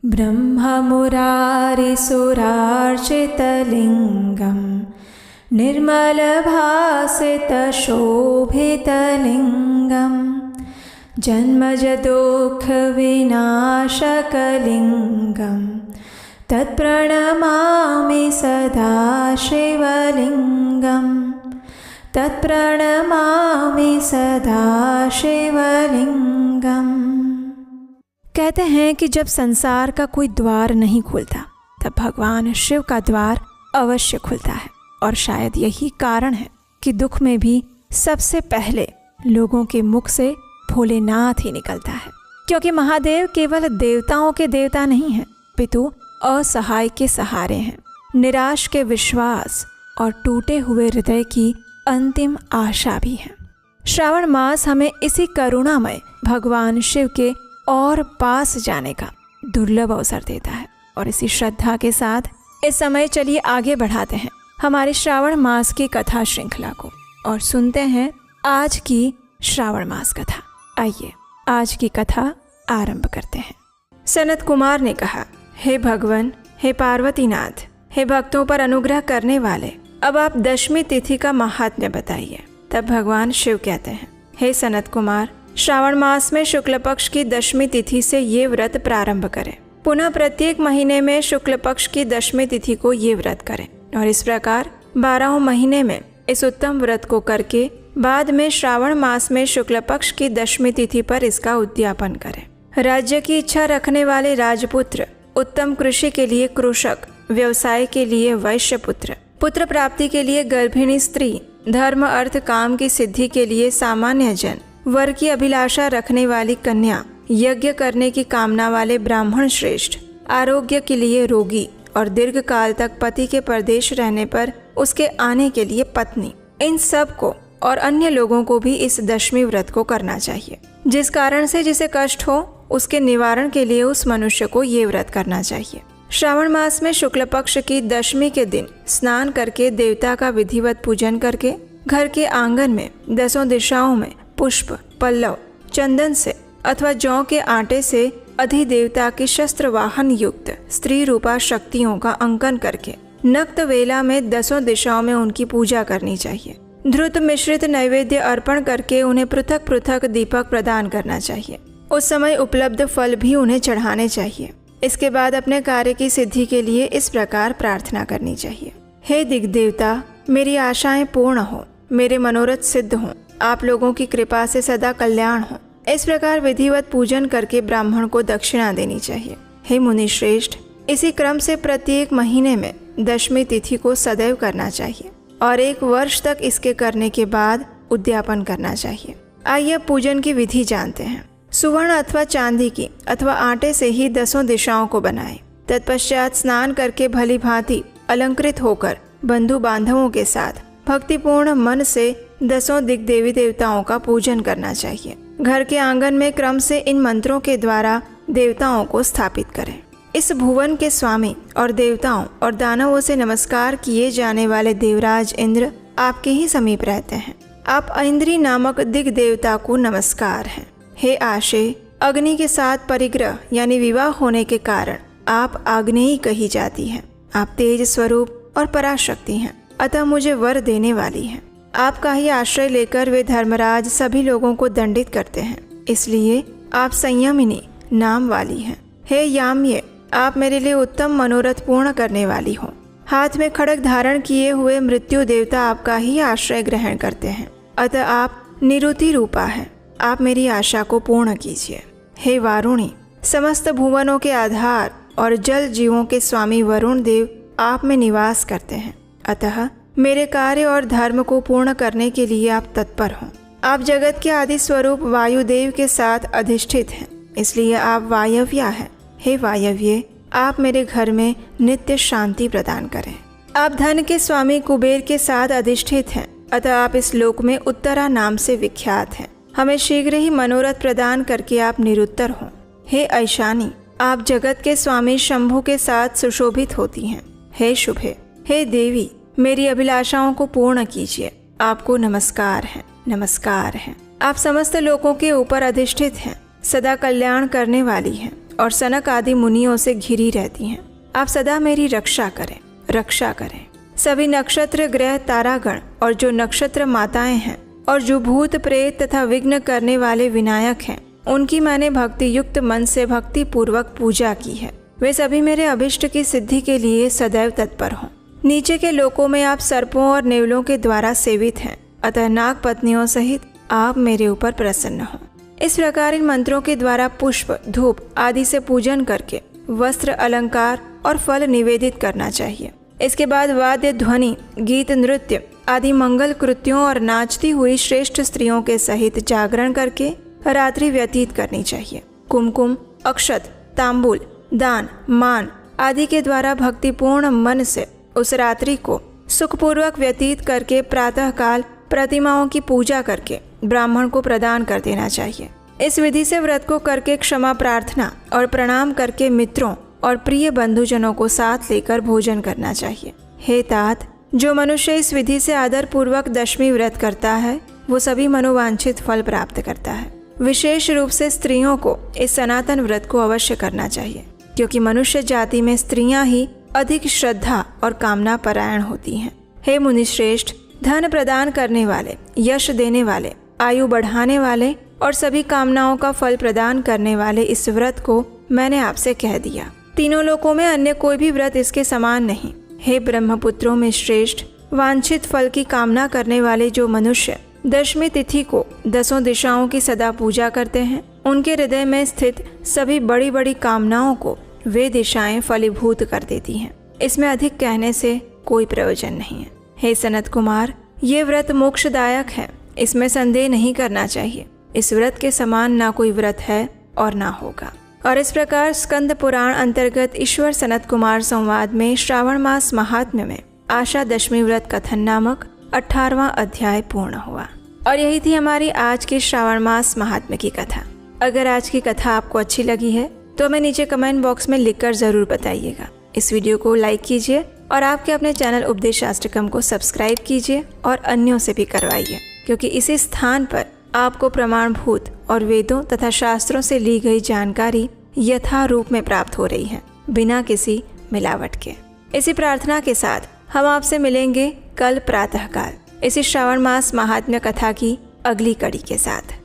ब्रह्ममुरारिसुरार्चितलिङ्गं निर्मलभासितशोभितलिङ्गं जन्मजदुःखविनाशकलिङ्गं तत्प्रणमामि सदा शिवलिङ्गं तत्प्रणमामि सदा शिवलिङ्गम्। कहते हैं कि जब संसार का कोई द्वार नहीं खुलता तब भगवान शिव का द्वार अवश्य खुलता है, और शायद यही कारण है कि दुख में भी सबसे पहले लोगों के मुख से भोलेनाथ ही निकलता है, क्योंकि महादेव केवल देवताओं के देवता नहीं हैं, पितु असहाय के सहारे हैं, निराश के विश्वास और टूटे हुए हृदय की अंतिम आशा भी है। श्रावण मास हमें इसी करुणामय भगवान शिव के और पास जाने का दुर्लभ अवसर देता है, और इसी श्रद्धा के साथ इस समय चलिए आगे बढ़ाते हैं हमारे श्रावण मास की कथा श्रृंखला को और सुनते हैं आज की श्रावण मास कथा। आइए आज की कथा आरंभ करते हैं। सनत कुमार ने कहा, हे भगवान, हे पार्वतीनाथ, हे भक्तों पर अनुग्रह करने वाले, अब आप दशमी तिथि का महात्म्य बताइए। तब भगवान शिव कहते हैं, हे सनत कुमार, श्रावण मास में शुक्ल पक्ष की दशमी तिथि से ये व्रत प्रारंभ करें। पुनः प्रत्येक महीने में शुक्ल पक्ष की दशमी तिथि को ये व्रत करें, और इस प्रकार 12 महीने में इस उत्तम व्रत को करके बाद में श्रावण मास में शुक्ल पक्ष की दशमी तिथि पर इसका उद्यापन करें। राज्य की इच्छा रखने वाले राजपुत्र, उत्तम कृषि के लिए कृषक, व्यवसाय के लिए वैश्य पुत्र, पुत्र प्राप्ति के लिए गर्भिणी स्त्री, धर्म अर्थ काम की सिद्धि के लिए सामान्य जन, वर की अभिलाषा रखने वाली कन्या, यज्ञ करने की कामना वाले ब्राह्मण श्रेष्ठ, आरोग्य के लिए रोगी और दीर्घ काल तक पति के परदेश रहने पर उसके आने के लिए पत्नी, इन सब को और अन्य लोगों को भी इस दशमी व्रत को करना चाहिए। जिस कारण से जिसे कष्ट हो उसके निवारण के लिए उस मनुष्य को ये व्रत करना चाहिए। श्रावण मास में शुक्ल पक्ष की दशमी के दिन स्नान करके देवता का विधिवत पूजन करके घर के आंगन में 10 दिशाओं में पुष्प, पल्लव, चंदन से अथवा जौ के आटे से अधिदेवता की शस्त्र वाहन युक्त स्त्री रूपा शक्तियों का अंकन करके नक्त वेला में 10 दिशाओं में उनकी पूजा करनी चाहिए। धृत मिश्रित नैवेद्य अर्पण करके उन्हें पृथक पृथक दीपक प्रदान करना चाहिए। उस समय उपलब्ध फल भी उन्हें चढ़ाने चाहिए। इसके बाद अपने कार्य की सिद्धि के लिए इस प्रकार प्रार्थना करनी चाहिए, हे दिग्देवता, मेरी आशाएं पूर्ण हो, मेरे मनोरथ सिद्ध हों, आप लोगों की कृपा से सदा कल्याण हो। इस प्रकार विधिवत पूजन करके ब्राह्मण को दक्षिणा देनी चाहिए। हे मुनि श्रेष्ठ, इसी क्रम से प्रत्येक महीने में दशमी तिथि को सदैव करना चाहिए और 1 वर्ष तक इसके करने के बाद उद्यापन करना चाहिए। आइए पूजन की विधि जानते हैं। सुवर्ण अथवा चांदी की अथवा आटे से ही 10 दिशाओं को बनाएं। तत्पश्चात स्नान करके भली भांति अलंकृत होकर बंधु बांधवों के साथ भक्तिपूर्ण मन से 10 दिग् देवी देवताओं का पूजन करना चाहिए। घर के आंगन में क्रम से इन मंत्रों के द्वारा देवताओं को स्थापित करें। इस भुवन के स्वामी और देवताओं और दानवों से नमस्कार किए जाने वाले देवराज इंद्र आपके ही समीप रहते हैं। आप इंद्री नामक दिग् देवता को नमस्कार हैं। हे आशे, अग्नि के साथ परिग्रह यानी विवाह होने के कारण आप आग्नेयी कही जाती हैं। आप तेज स्वरूप और पराशक्ति हैं, अतः मुझे वर देने वाली हैं। आपका ही आश्रय लेकर वे धर्मराज सभी लोगों को दंडित करते हैं, इसलिए आप संयमिनी नाम वाली हैं। हे याम्ये, आप मेरे लिए उत्तम मनोरथ पूर्ण करने वाली हो। हाथ में खड्ग धारण किए हुए मृत्यु देवता आपका ही आश्रय ग्रहण करते हैं, अतः आप निरुति रूपा हैं। आप मेरी आशा को पूर्ण कीजिए। हे वारुणी, समस्त भुवनों के आधार और जल जीवों के स्वामी वरुण देव आप में निवास करते हैं, अतः मेरे कार्य और धर्म को पूर्ण करने के लिए आप तत्पर हों। आप जगत के आदि स्वरूप वायुदेव के साथ अधिष्ठित हैं, इसलिए आप वायव्या हैं। हे वायव्ये, आप मेरे घर में नित्य शांति प्रदान करें। आप धन के स्वामी कुबेर के साथ अधिष्ठित हैं, अतः आप इस लोक में उत्तरा नाम से विख्यात हैं। हमें शीघ्र ही मनोरथ प्रदान करके आप निरुत्तर हों। हे ऐशानी, आप जगत के स्वामी शंभु के साथ सुशोभित होती हैं। हे शुभे, हे देवी, मेरी अभिलाषाओं को पूर्ण कीजिए। आपको नमस्कार है, नमस्कार है। आप समस्त लोगों के ऊपर अधिष्ठित हैं, सदा कल्याण करने वाली हैं। और सनक आदि मुनियों से घिरी रहती हैं। आप सदा मेरी रक्षा करें, रक्षा करें। सभी नक्षत्र, ग्रह, तारागण और जो नक्षत्र माताएं हैं और जो भूत प्रेत तथा विघ्न करने वाले विनायक हैं, उनकी मैंने भक्ति युक्त मन से भक्ति पूर्वक पूजा की है। वे सभी मेरे अभिष्ट की सिद्धि के लिए सदैव तत्पर हों। नीचे के लोकों में आप सर्पों और नेवलों के द्वारा सेवित हैं, अतः नाग पत्नियों सहित आप मेरे ऊपर प्रसन्न हों। इस प्रकार इन मंत्रों के द्वारा पुष्प, धूप आदि से पूजन करके वस्त्र, अलंकार और फल निवेदित करना चाहिए। इसके बाद वाद्य, ध्वनि, गीत, नृत्य आदि मंगल कृत्यों और नाचती हुई श्रेष्ठ स्त्रियों के सहित जागरण करके रात्रि व्यतीत करनी चाहिए। कुमकुम, अक्षत, तांबूल, दान, मान आदि के द्वारा भक्तिपूर्ण मन से उस रात्रि को सुखपूर्वक व्यतीत करके प्रातः काल प्रतिमाओं की पूजा करके ब्राह्मण को प्रदान कर देना चाहिए। इस विधि से व्रत को करके क्षमा प्रार्थना और प्रणाम करके मित्रों और प्रिय बंधुजनों को साथ लेकर भोजन करना चाहिए। हे तात, जो मनुष्य इस विधि से आदर पूर्वक दशमी व्रत करता है वो सभी मनोवांछित फल प्राप्त करता है। विशेष रूप से स्त्रियों को इस सनातन व्रत को अवश्य करना चाहिए, क्योंकि मनुष्य जाति में स्त्रियां ही अधिक श्रद्धा और कामना परायण होती हैं। हे मुनिश्रेष्ठ, धन प्रदान करने वाले, यश देने वाले, आयु बढ़ाने वाले और सभी कामनाओं का फल प्रदान करने वाले इस व्रत को मैंने आपसे कह दिया। तीनों लोकों में अन्य कोई भी व्रत इसके समान नहीं। हे ब्रह्मपुत्रों में श्रेष्ठ, वांछित फल की कामना करने वाले जो मनुष्य दशमी तिथि को 10 दिशाओं की सदा पूजा करते हैं, उनके हृदय में स्थित सभी बड़ी बड़ी कामनाओं को वे दिशाएं फलीभूत कर देती हैं। इसमें अधिक कहने से कोई प्रयोजन नहीं है। हे सनत कुमार, ये व्रत मोक्षदायक है, इसमें संदेह नहीं करना चाहिए। इस व्रत के समान ना कोई व्रत है और ना होगा। और इस प्रकार स्कंद पुराण अंतर्गत ईश्वर सनत कुमार संवाद में श्रावण मास महात्म्य में आशा दशमी व्रत कथन नामक 18वां अध्याय पूर्ण हुआ। और यही थी हमारी आज की श्रावण मास महात्म्य की कथा। अगर आज की कथा आपको अच्छी लगी है तो हमें नीचे कमेंट बॉक्स में लिखकर जरूर बताइएगा। इस वीडियो को लाइक कीजिए और आपके अपने चैनल उपदेश शास्त्रकम को सब्सक्राइब कीजिए और अन्यों से भी करवाइए, क्योंकि इसी स्थान पर आपको प्रमाणभूत और वेदों तथा शास्त्रों से ली गई जानकारी यथा रूप में प्राप्त हो रही है, बिना किसी मिलावट के। इसी प्रार्थना के साथ हम आपसे मिलेंगे कल प्रातःकाल इसी श्रावण मास महात्म्य कथा की अगली कड़ी के साथ।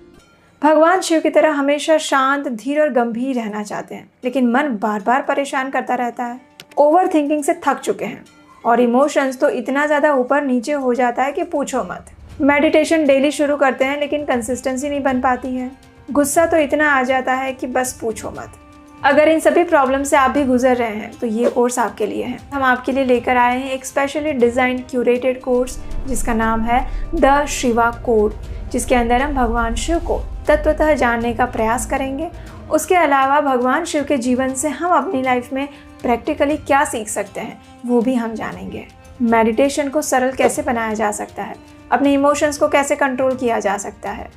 भगवान शिव की तरह हमेशा शांत, धीर और गंभीर रहना चाहते हैं, लेकिन मन बार बार परेशान करता रहता है। ओवर थिंकिंग से थक चुके हैं और इमोशंस तो इतना ज़्यादा ऊपर नीचे हो जाता है कि पूछो मत। मेडिटेशन डेली शुरू करते हैं लेकिन कंसिस्टेंसी नहीं बन पाती है। गुस्सा तो इतना आ जाता है कि बस पूछो मत। अगर इन सभी प्रॉब्लम से आप भी गुजर रहे हैं तो ये कोर्स आपके लिए है। हम आपके लिए लेकर आए हैं एक स्पेशली डिज़ाइन क्यूरेटेड कोर्स जिसका नाम है द शिवा कोड, जिसके अंदर हम भगवान शिव को तत्वतः जानने का प्रयास करेंगे। उसके अलावा भगवान शिव के जीवन से हम अपनी लाइफ में प्रैक्टिकली क्या सीख सकते हैं वो भी हम जानेंगे। मेडिटेशन को सरल कैसे बनाया जा सकता है, अपने इमोशंस को कैसे कंट्रोल किया जा सकता है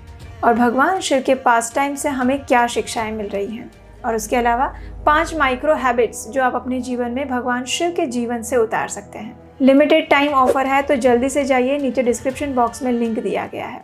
और भगवान शिव के पास टाइम से हमें क्या शिक्षाएं मिल रही हैं। और उसके अलावा 5 माइक्रो हैबिट्स जो आप अपने जीवन में भगवान शिव के जीवन से उतार सकते हैं। लिमिटेड टाइम ऑफर है तो जल्दी से जाइए, नीचे डिस्क्रिप्शन बॉक्स में लिंक दिया गया है।